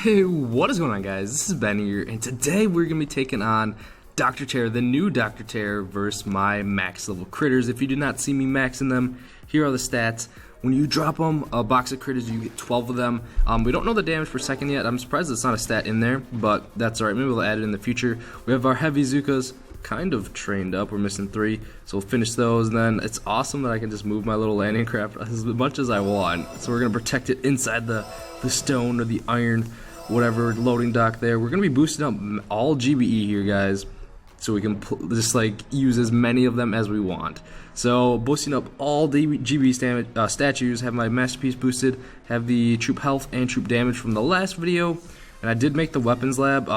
Hey, what is going on, guys? This is Ben here, and today we're going to be taking on Dr. Terror, the new Dr. Terror, versus my max level critters. If you did not see me maxing them, here are the stats. When you drop them, a box of critters, you get 12 of them. We don't know the damage per second yet. I'm surprised it's not a stat in there, but that's alright. Maybe we'll add it in the future. We have our heavy Zookas kind of trained up. We're missing 3, so we'll finish those, and then it's awesome that I can just move my little landing craft as much as I want. So we're going to protect it inside the stone or the iron, whatever loading dock there. We're going to be boosting up all GBE here, guys, so we can just like use as many of them as we want. So boosting up all the GBE statues, have my masterpiece boosted, have the troop health and troop damage from the last video, and I did make the weapons lab.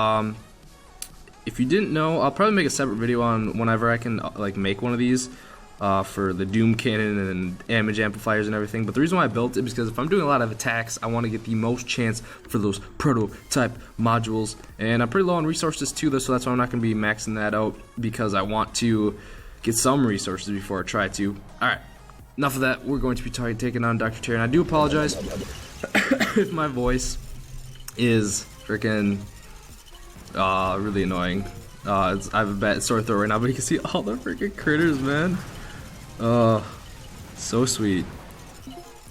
If you didn't know, I'll probably make a separate video on whenever I can like make one of these for the Doom Cannon and damage amplifiers and everything. But the reason why I built it is because if I'm doing a lot of attacks, I want to get the most chance for those prototype modules. And I'm pretty low on resources too, though, so that's why I'm not going to be maxing that out, because I want to get some resources before I try to. Alright, enough of that. We're going to be taking on Dr. Terror, and I do apologize if my voice is freaking really annoying. I have a bad sore throat right now, but you can see all the freaking critters, man. So sweet.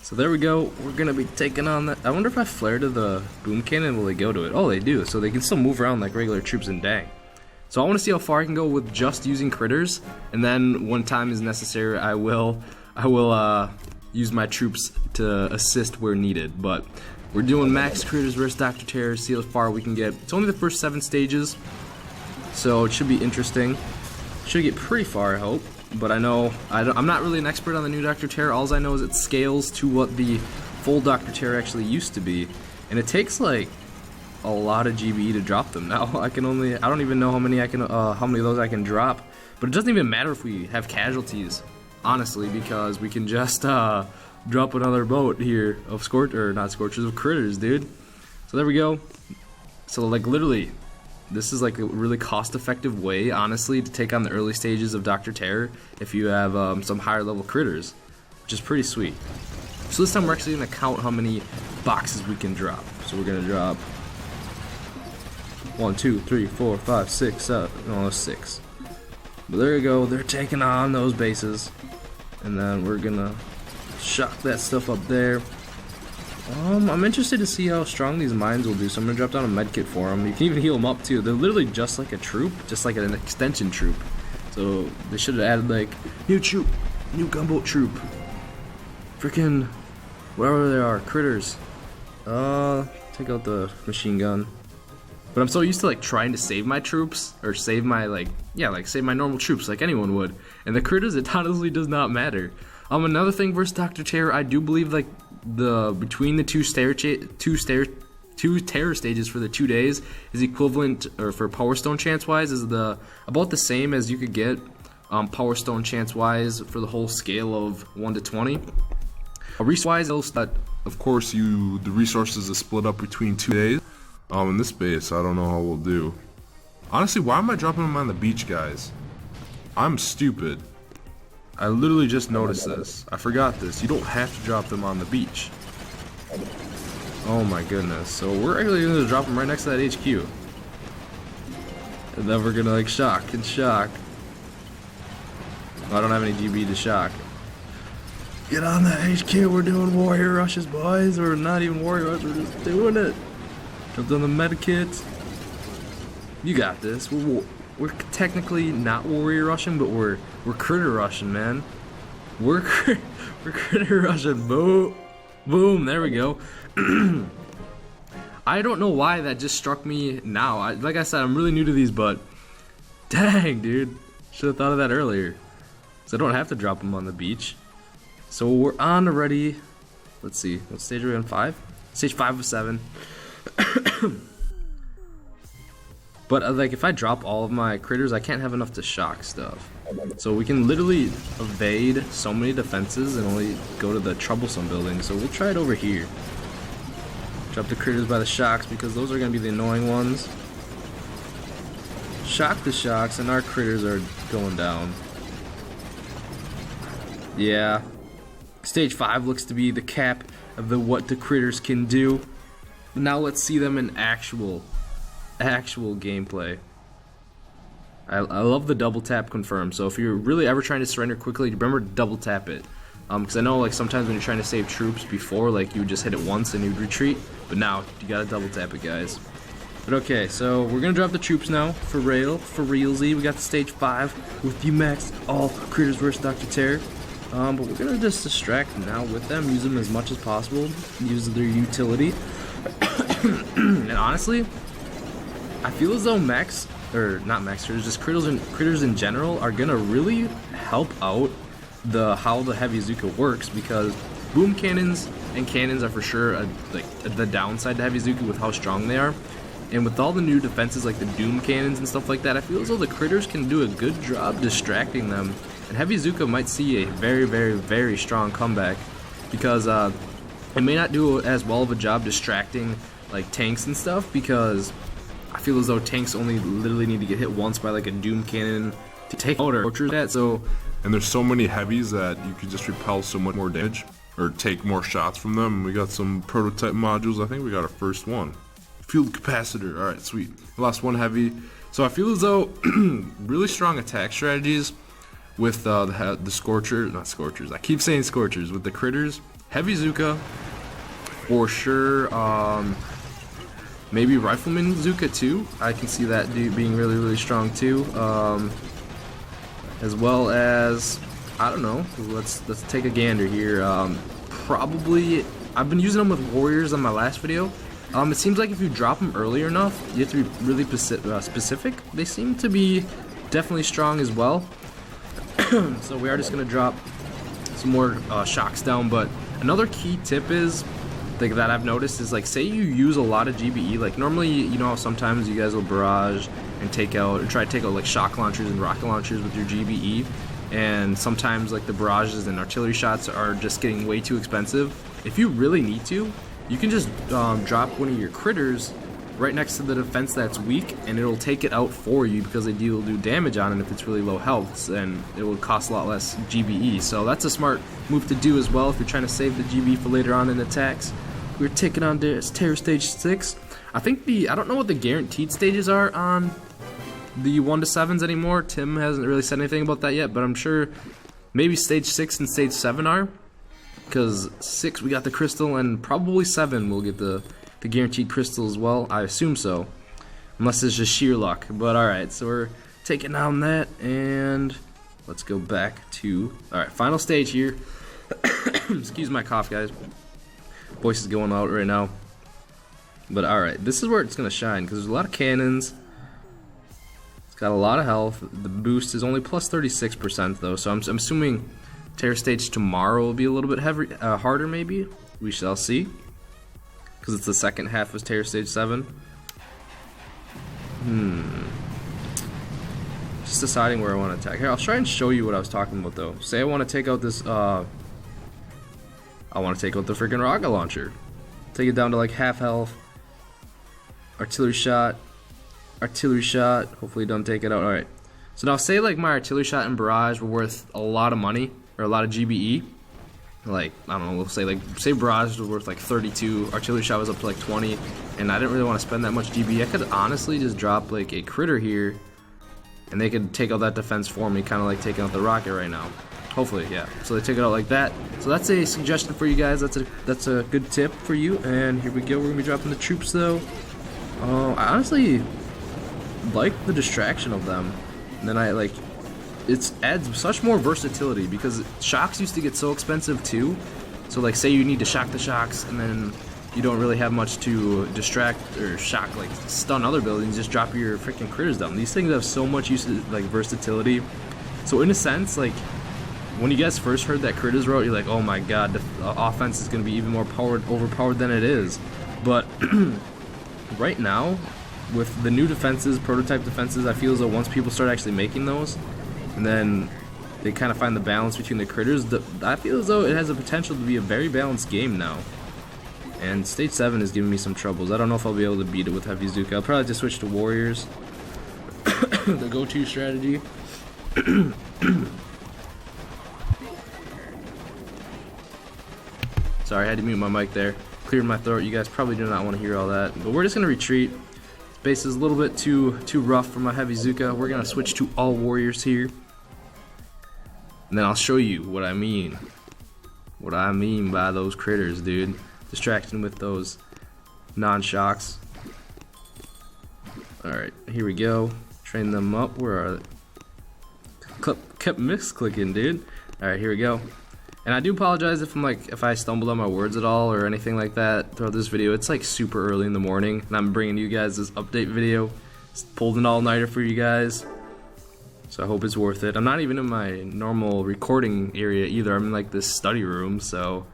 So there we go. We're gonna be taking on that. I wonder if I flare to the boom cannon, will they go to it? Oh, they do. So they can still move around like regular troops, and dang. So I want to see how far I can go with just using critters, and then when time is necessary, I will use my troops to assist where needed. But we're doing max critters versus Dr. Terror, see how far we can get. It's only the first 7 stages, so it should be interesting. Should get pretty far, I hope. But I know, I'm not really an expert on the new Dr. Terror. All I know is it scales to what the full Dr. Terror actually used to be. And it takes like a lot of GBE to drop them. Now I don't even know how many of those I can drop. But it doesn't even matter if we have casualties, honestly, because we can just drop another boat here of of critters, dude. So there we go. So like literally, this is like a really cost-effective way, honestly, to take on the early stages of Dr. Terror if you have some higher level critters, which is pretty sweet. So this time we're actually gonna count how many boxes we can drop. So we're gonna drop 1, 2, 3, 4, 5, 6, 7. No, that's 6. But there you go. They're taking on those bases, and then we're gonna shock that stuff up there. I'm interested to see how strong these mines will do, so I'm gonna drop down a medkit for them. You can even heal them up too. They're literally just like a troop, just like an extension troop. So they should have added like new troop, new gunboat troop, freaking whatever they are, critters. Take out the machine gun. But I'm so used to like trying to save my troops, or save my save my normal troops like anyone would. And the critters, it honestly does not matter. Another thing versus Dr. Terror, I do believe like between the two terror stages for the 2 days is equivalent, or for Power Stone chance wise, is about the same as you could get Power Stone chance wise for the whole scale of 1 to 20. Resource wise, of course, the resources are split up between 2 days. In this base, I don't know how we'll do. Honestly, why am I dropping them on the beach, guys? I'm stupid. I literally just noticed this. I forgot this. You don't have to drop them on the beach. Oh my goodness. So we're actually going to drop them right next to that HQ. And then we're going to like shock and shock. I don't have any GB to shock. Get on that HQ. We're doing warrior rushes, boys. Or not even warrior rushes. We're just doing it. Jumped on the medkit. You got this. We're technically not warrior rushing, but we're critter rushing, man. We're critter rushing. Boom, boom. There we go. I don't know why that just struck me now. Like I said, I'm really new to these, but dang, dude, should have thought of that earlier. So I don't have to drop them on the beach. So we're on already. Let's see, what stage are we on? 5? Stage 5 of 7. But like if I drop all of my critters, I can't have enough to shock stuff. So we can literally evade so many defenses and only go to the troublesome building. So we'll try it over here. Drop the critters by the shocks, because those are going to be the annoying ones. Shock the shocks and our critters are going down. Yeah. Stage 5 looks to be the cap of what the critters can do. But now let's see them in actual gameplay. I love the double tap confirm. So if you're really ever trying to surrender quickly, remember to double tap it. Because I know like sometimes when you're trying to save troops before, like you would just hit it once and you'd retreat. But now you gotta double tap it, guys. But okay, so we're gonna drop the troops now for realsy. We got the stage 5 with the max all critters versus Dr. Terror. But we're gonna just distract now with them, use them as much as possible, use their utility. And honestly, I feel as though max, or not max critters, just critters in general are gonna really help out how the heavy Zuka works, because boom cannons and cannons are for sure the downside to heavy Zuka with how strong they are. And with all the new defenses like the Doom cannons and stuff like that, I feel as though the critters can do a good job distracting them. And Heavy Zuka might see a very, very, very strong comeback, because it may not do as well of a job distracting like tanks and stuff, because I feel as though tanks only literally need to get hit once by like a Doom cannon to take out or torture that. So, and there's so many heavies that you can just repel so much more damage or take more shots from them. We got some prototype modules. I think we got our first one. Fuel capacitor. All right, sweet. Lost one heavy. So I feel as though really strong attack strategies with the Scorcher, not Scorchers. I keep saying Scorchers with the critters. Heavy Zuka for sure. Maybe Rifleman Zuka too. I can see that dude being really, really strong too. As well as, I don't know. Let's take a gander here. Probably I've been using them with warriors on my last video. It seems like if you drop them early enough, you have to be really specific. They seem to be definitely strong as well. So we are just going to drop some more shocks down. But another key tip is, like, that I've noticed is, like, say you use a lot of GBE. Like, normally, you know how sometimes you guys will barrage and try to take out like shock launchers and rocket launchers with your GBE. And sometimes like the barrages and artillery shots are just getting way too expensive. If you really need to, you can just drop one of your critters right next to the defense that's weak, and it'll take it out for you because they do damage on it if it's really low health, and it will cost a lot less GBE. So that's a smart move to do as well if you're trying to save the GBE for later on in attacks. We're taking on Terror Stage 6. I don't know what the guaranteed stages are on the 1 to 7s anymore. Tim hasn't really said anything about that yet, but I'm sure maybe Stage 6 and Stage 7 are. Because 6 we got the crystal, and probably 7 we'll get the guaranteed crystal as well. I assume so, unless it's just sheer luck. But alright, so we're taking down that, and let's go back to, alright, final stage here. Excuse my cough, guys. Voice is going out right now. But alright, this is where it's going to shine, because there's a lot of cannons. It's got a lot of health. The boost is only plus 36% though, so I'm assuming Terror Stage tomorrow will be a little bit harder maybe. We shall see. Because it's the second half of Terror Stage 7. Just deciding where I want to attack. Here, I'll try and show you what I was talking about though. Say I want to take out this, I want to take out the freaking rocket launcher. Take it down to like half health. Artillery shot. Hopefully don't take it out. Alright. So now say like my artillery shot and barrage were worth a lot of money, or a lot of GBE. Like, I don't know, we'll say barrage was worth like 32, artillery shot was up to like 20, and I didn't really want to spend that much GBE. I could honestly just drop like a critter here, and they could take out that defense for me, kind of like taking out the rocket right now. Hopefully, yeah. So they take it out like that. So that's a suggestion for you guys. That's a good tip for you. And here we go. We're gonna be dropping the troops though. I honestly like the distraction of them. And then it adds such more versatility, because shocks used to get so expensive too. So like say you need to shock the shocks, and then you don't really have much to distract or shock, like stun other buildings, just drop your freaking critters down. These things have so much use of like versatility. So in a sense, like when you guys first heard that critters were out, you're like, oh my god, the offense is going to be even more overpowered than it is. But right now, with the new defenses, prototype defenses, I feel as though once people start actually making those, and then they kind of find the balance between the critters, I feel as though it has the potential to be a very balanced game now. And Stage 7 is giving me some troubles. I don't know if I'll be able to beat it with Heavy Zuka. I'll probably have to switch to Warriors. The go-to strategy. Sorry, I had to mute my mic there. cleared my throat. You guys probably do not want to hear all that. But we're just going to retreat. This base is a little bit too rough for my heavy Zuka. We're going to switch to all warriors here. And then I'll show you what I mean. What I mean by those critters, dude. Distraction with those non-shocks. Alright, here we go. Train them up. Where are they? Kept misclicking, dude. Alright, here we go. And I do apologize if I stumbled on my words at all or anything like that throughout this video. It's like super early in the morning, and I'm bringing you guys this update video. Just pulled an all-nighter for you guys, so I hope it's worth it. I'm not even in my normal recording area either. I'm in like this study room, so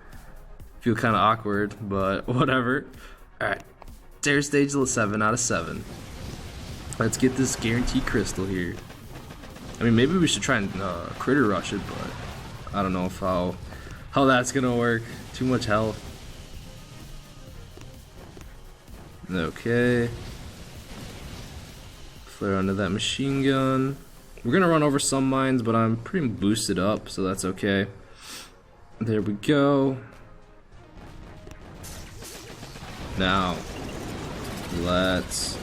I feel kind of awkward, but whatever. Alright, Terror stage 7 out of 7. Let's get this guaranteed crystal here. I mean, maybe we should try and critter rush it, but I don't know if how that's gonna work. Too much health. Okay. Flare onto that machine gun. We're gonna run over some mines, but I'm pretty boosted up, so that's okay. There we go. Now, let's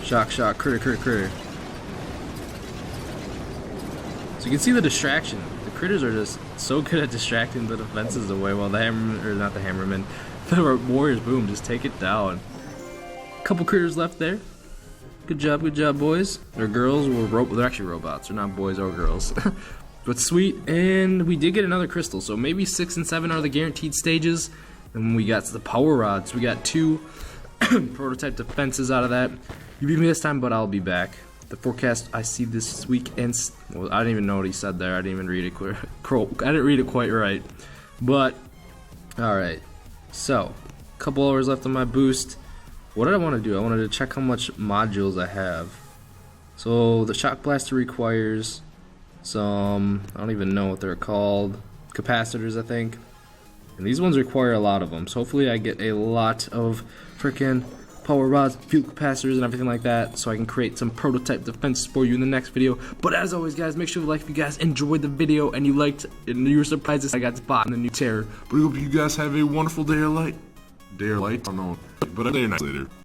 shock, critter. So you can see the distraction. The critters are just so good at distracting the defenses away while the hammermen, the warriors, boom, just take it down. Couple critters left there. Good job, boys. Or girls, they're actually robots. They're not boys or girls. But sweet, and we did get another crystal, so maybe 6 and 7 are the guaranteed stages. And we got the power rods. We got 2 prototype defenses out of that. You beat me this time, but I'll be back. The forecast I see this week, and well, I didn't even know what he said there. I didn't even read it quite right. But all right, so a couple hours left on my boost. What did I want to do? I wanted to check how much modules I have. So the shock blaster requires some, I don't even know what they're called, capacitors, I think. And these ones require a lot of them. So hopefully I get a lot of freaking power rods, fuel capacitors, and everything like that, so I can create some prototype defenses for you in the next video. But as always, guys, make sure to like if you guys enjoyed the video and you liked and you were surprised I got to spot in the new Terror. But I hope you guys have a wonderful day or light. I don't know, but a day or night later.